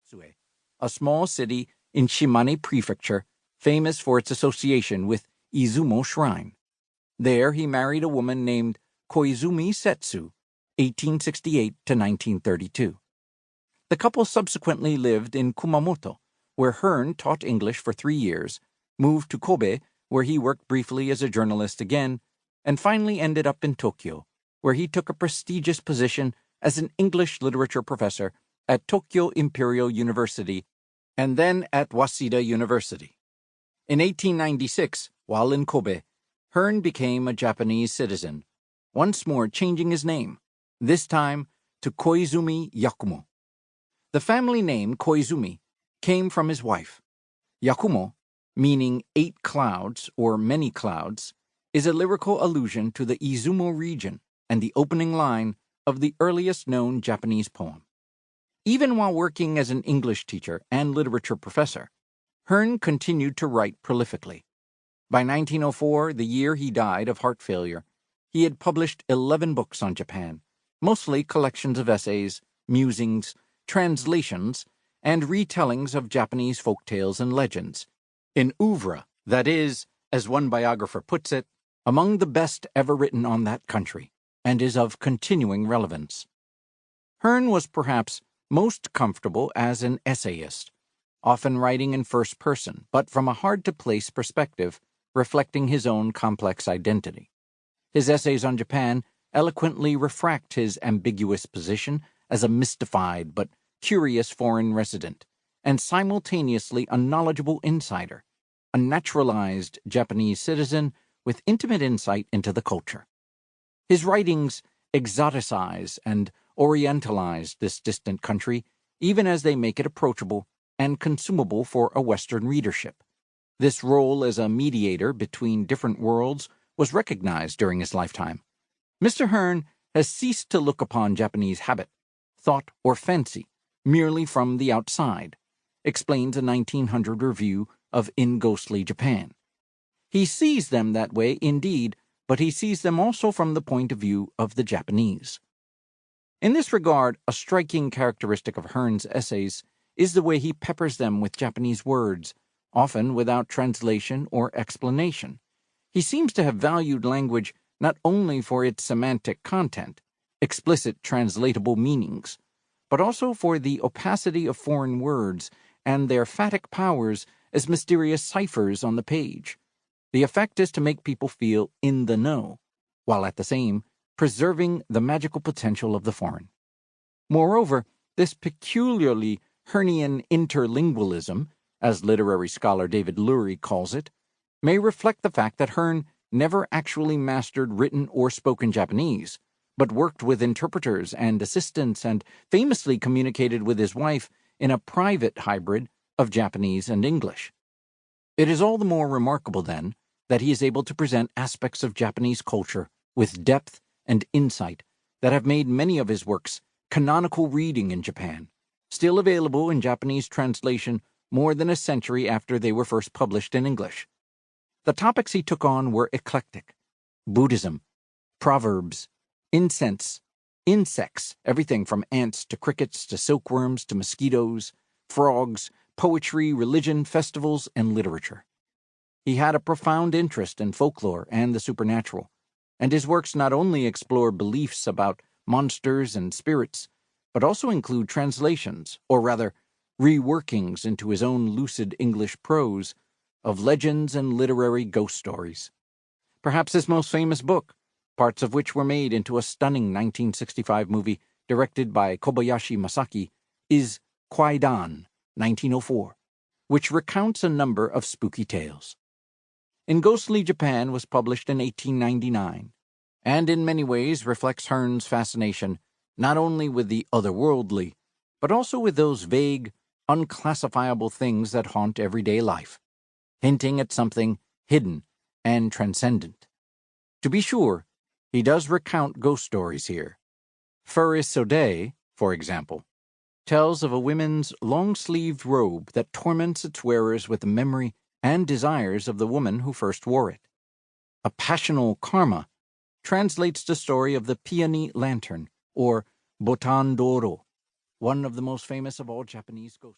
Matsue, a small city in Shimane Prefecture, famous for its association with Izumo Shrine. There he married a woman named Koizumi Setsu, 1868 to 1932. The couple subsequently lived in Kumamoto, where Hearn taught English for 3 years, moved to Kobe, where he worked briefly as a journalist again, and finally ended up in Tokyo, where he took a prestigious position as an English literature professor at Tokyo Imperial University and then at Waseda University. In 1896, while in Kobe, Hearn became a Japanese citizen, once more changing his name, this time to Koizumi Yakumo. The family name Koizumi came from his wife. Yakumo, meaning 8 clouds or many clouds, is a lyrical allusion to the Izumo region and the opening line of the earliest known Japanese poem. Even while working as an English teacher and literature professor, Hearn continued to write prolifically. By 1904, the year he died of heart failure, he had published 11 books on Japan, mostly collections of essays, musings, translations, and retellings of Japanese folk tales and legends, an oeuvre that is, as one biographer puts it, among the best ever written on that country, and is of continuing relevance. Hearn was perhaps most comfortable as an essayist, often writing in first person, but from a hard-to-place perspective, reflecting his own complex identity. His essays on Japan eloquently refract his ambiguous position as a mystified but curious foreign resident, and simultaneously a knowledgeable insider, a naturalized Japanese citizen with intimate insight into the culture. His writings exoticize and orientalize this distant country, even as they make it approachable and consumable for a Western readership. This role as a mediator between different worlds was recognized during his lifetime. Mr. Hearn has ceased to look upon Japanese habit, thought, or fancy merely from the outside, explains a 1900 review of In Ghostly Japan. He sees them that way indeed, but he sees them also from the point of view of the Japanese. In this regard, a striking characteristic of Hearn's essays is the way he peppers them with Japanese words, often without translation or explanation. He seems to have valued language not only for its semantic content, explicit translatable meanings, but also for the opacity of foreign words and their phatic powers as mysterious ciphers on the page. The effect is to make people feel in the know, while at the same preserving the magical potential of the foreign. Moreover, this peculiarly Hearnian interlingualism, as literary scholar David Lurie calls it, may reflect the fact that Hearn never actually mastered written or spoken Japanese, but worked with interpreters and assistants and famously communicated with his wife in a private hybrid of Japanese and English. It is all the more remarkable, then, that he is able to present aspects of Japanese culture with depth and insight that have made many of his works canonical reading in Japan, still available in Japanese translation more than a century after they were first published in English. The topics he took on were eclectic: Buddhism, proverbs, incense, insects, everything from ants to crickets to silkworms to mosquitoes, frogs, poetry, religion, festivals, and literature. He had a profound interest in folklore and the supernatural, and his works not only explore beliefs about monsters and spirits, but also include translations, or rather, reworkings into his own lucid English prose, of legends and literary ghost stories. Perhaps his most famous book, parts of which were made into a stunning 1965 movie directed by Kobayashi Masaki, is Kwaidan, 1904, which recounts a number of spooky tales. In Ghostly Japan was published in 1899, and in many ways reflects Hearn's fascination not only with the otherworldly, but also with those vague, unclassifiable things that haunt everyday life, hinting at something hidden and transcendent. To be sure, he does recount ghost stories here. Furisode, for example, tells of a woman's long-sleeved robe that torments its wearers with the memory and desires of the woman who first wore it. A passional karma translates the story of the peony lantern, or botan doro, one of the most famous of all Japanese ghosts.